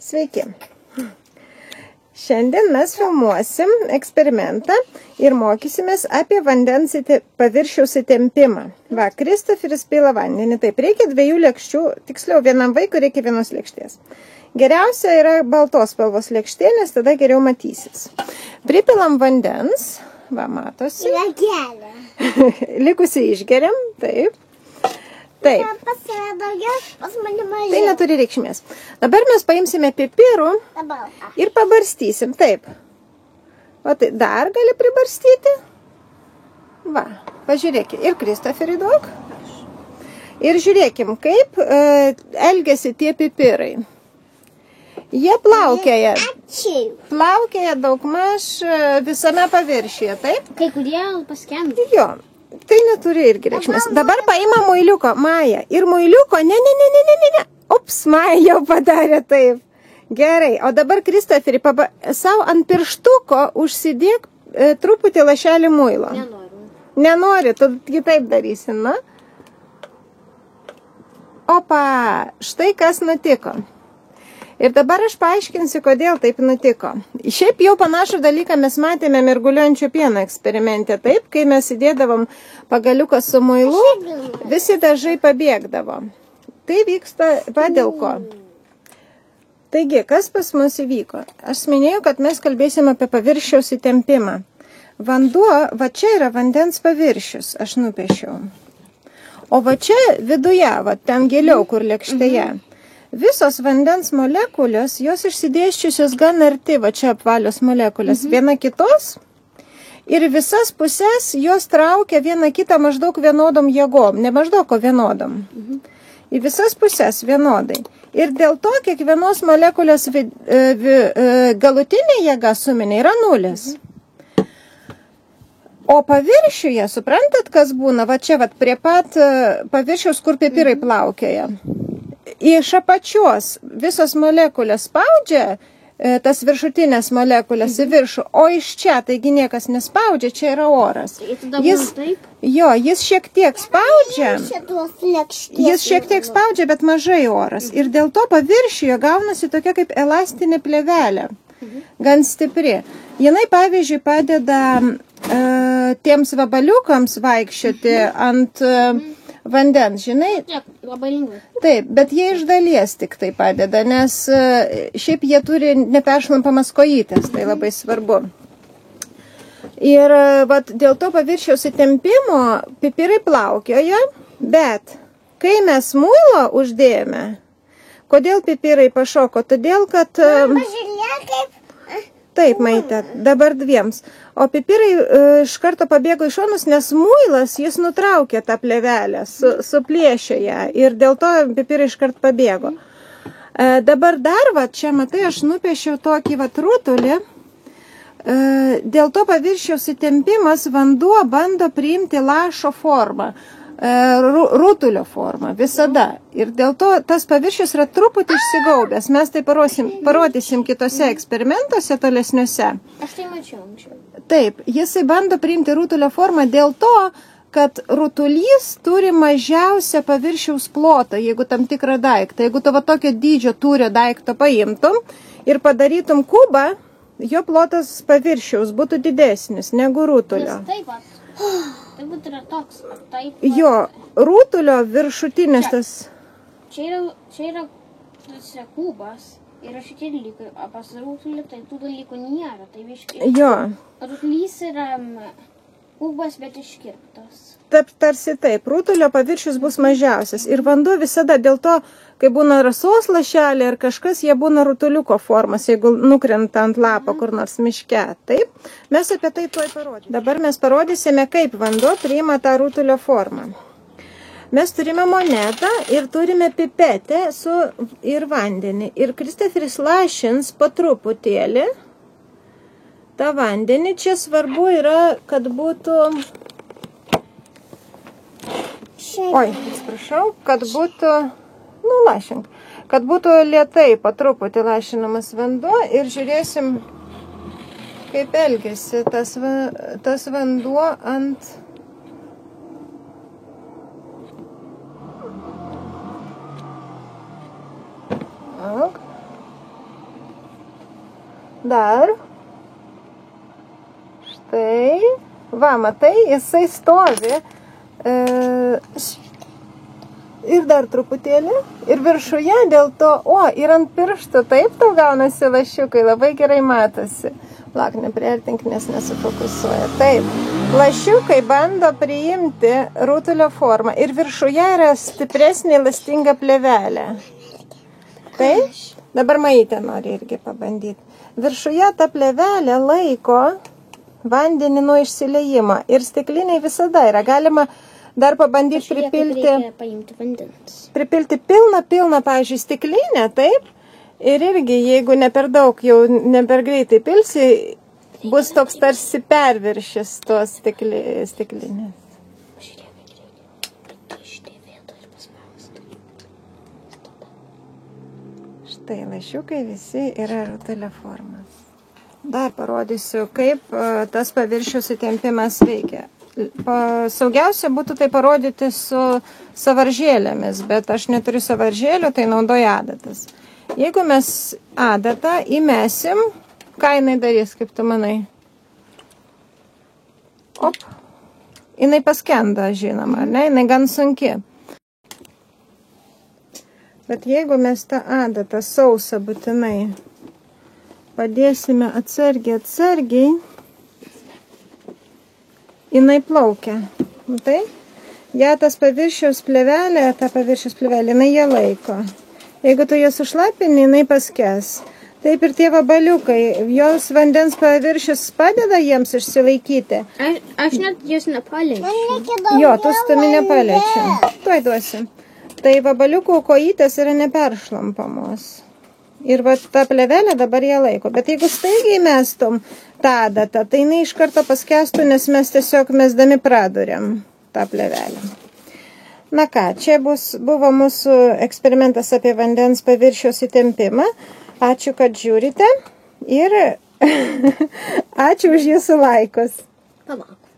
Sveiki. Šiandien mes filmuosim eksperimentą ir mokysimės apie vandens paviršiaus įtempimą. Va, Kristoferis pila vandenį. Taip, reikia 2 lėkščių, tiksliau vienam vaikui reikia 1 lėkštės. Geriausia yra baltos spalvos lėkštė, nes tada geriau matysis. Pripilam vandens, va, matosi. Likusi išgeriam, taip. Taip. Tai neturi reikšmės. Dabar mes paimsime pipirų ir pabarstysim. Taip. O tai dar gali pribarstyti. Va, pažiūrėkime. Ir Kristoferį daug. Ir žiūrėkim, kaip elgiasi tie pipirai. Jie plaukėja daugmaž visame paviršiuje, taip? Kai kurie paskendo. Jo. Tai neturi irgi reikšmės. Dabar paima muiliuko, Maja. Ir muiliuko, ne. Ups, Maja jau padarė taip. Gerai, o dabar Kristoferį, savo ant pirštuko užsidėk truputį lašelį muilo. Nenori, tu kitaip darysi, na? Opa, štai kas nutiko. Ir dabar aš paaiškinsiu, kodėl taip nutiko. Šiaip jau panašų dalyką mes matėme mirguliuojančio pieno eksperimente. Taip, kai mes įdėdavom pagaliuką su muilu, visi dažai pabėgdavo. Tai vyksta dėl ko. Taigi, kas pas mus įvyko? Aš minėjau, kad mes kalbėsime apie paviršiaus įtempimą. Vanduo, va čia yra vandens paviršius, aš nupiešiau. O va čia viduje, va ten giliau, kur lėkštėje. Visos vandens molekulės, jos išsidėščiusios gan arti, va čia apvalios molekulės, viena kitos. Ir visas pusės jos traukia vieną kitą maždaug vienodom jėgom, ne maždaug, o vienodom. Į visas pusės vienodai. Ir dėl to kiekvienos molekulės galutinė jėga suminė yra 0. O paviršiuje, suprantat, kas būna, va čia va prie pat paviršiaus, kur pipirai plaukioja. Iš apačios visos molekulės spaudžia tas viršutinės molekulės į viršų, o iš čia, taigi niekas nespaudžia, čia yra oras. Jis šiek tiek spaudžia, bet mažai oras. Ir dėl to paviršiuje gaunasi tokia kaip elastinė plėvelė, gan stipri. Jinai, pavyzdžiui, padeda tiems vabaliukams vaikščioti ant vandens, žinai? Labai lengvai. Taip, bet jie iš dalies tik tai padeda, nes šiaip jie turi neperšlampamas kojytės, tai labai svarbu. Ir vat, dėl to paviršiaus įtempimo pipirai plaukioja, bet kai mes muilo uždėjome, kodėl pipirai pašoko? Todėl, kad... Taip, Maite, dabar 2. O pipirai iš karto pabėgo iš šonus, nes muilas jis nutraukė tą plėvelę, suplėšė ją ir dėl to pipirai iš karto pabėgo. Dabar dar, va, čia matai, aš nupiešiau tokį va rutulį. Dėl to paviršiaus įtempimas vanduo bando priimti lašo formą. Rutulio formą, visada. Ir dėl to tas paviršius yra truputį išsigaubęs. Mes tai parodysim kitose eksperimentuose tolesniuose. Aš tai mačiau anksčiau. Taip, jisai bando priimti rutulio formą dėl to, kad rutulys turi mažiausią paviršiaus plotą, jeigu tam tikrą daiktą. Jeigu tu va tokio dydžio tūrio daiktą paimtum ir padarytum kubą, jo plotas paviršiaus būtų didesnis negu rutulio. Taip pat. Tai būtų yra toks. Jo, rutulio viršutinės tas... Čia yra kubas. Ir šitie dalykai, o pas rutulį tai tų dalykų nėra. Tai jo. Rutulys yra kubas, bet iškirptas. Tarsi taip, rutulio paviršius bus mažiausias. Ir vanduo visada dėl to, kai būna rasos lašelė ar kažkas, jie būna rutuliuko formas, jeigu nukrenta ant lapo kur nors miške. Taip, mes apie tai tuoj parodysime. Dabar mes parodysime, kaip vanduo priima tą rutulio formą. Mes turime monetą ir turime pipetę ir vandenį. Ir Kristoferis lašins po truputėlį tą vandenį. Čia svarbu yra, kad būtų... Oi, atsiprašau, kad būtų... lašink. Kad būtų lėtai po truputį lašinamas vanduo ir žiūrėsim, kaip elgiasi tas vanduo ant... Dar. Štai. Va, matai, jisai stovi. Ir dar truputėlį. Ir viršuje dėl to, ir ant pirštų, taip tau gaunasi lašiukai, labai gerai matosi. Lak, nepriartink, nes nesufokusuoja. Taip, lašiukai bando priimti rutulio formą ir viršuje yra stipresnė elastinga plėvelė. Taip, dabar Maitė nori irgi pabandyti. Viršuje ta plėvelė laiko vandenį nuo išsiliejimo ir stikliniai visada yra. Galima dar pabandyti pripilti pilną, pavyzdžiui, stiklinę, taip? Ir irgi, jeigu ne per daug, jau ne per greitai pilsi, bus toks tarsi perviršis tos stiklinės. Štai, lašiukai visi yra rutulio formos. Dar parodysiu, kaip tas paviršiaus įtempimas veikia. Saugiausia būtų tai parodyti su sąvaržėlėmis, bet aš neturiu sąvaržėlių, tai naudoju adatas. Jeigu mes adatą įmesim, ką jinai darys, kaip tu manai? Op, jinai paskenda, žinoma, ne? Jinai gan sunki. Bet jeigu mes tą adatą sausą būtinai padėsime atsargiai, jinai plaukia. Tai? Ja tas paviršiaus plėvelė, jinai ją laiko. Jeigu tu jas užlapini, jinai paskes. Taip ir tie vabaliukai, jos vandens paviršius padeda jiems išsilaikyti. Aš net jos nepaliečiu. Jo, tu stumi nepaliečiu. Tuoj duosi. Tai vabaliukų kojytės yra neperšlampamos. Ir va ta plėvelė dabar ją laiko. Bet jeigu staigiai mestum tą adatą, tai jinai iš karto paskestų, nes mes tiesiog mesdami praduriam tą plėvelę. Na ką, čia buvo mūsų eksperimentas apie vandens paviršiaus įtempimą. Ačiū, kad žiūrite ir ačiū už jūsų laikus. Palauk.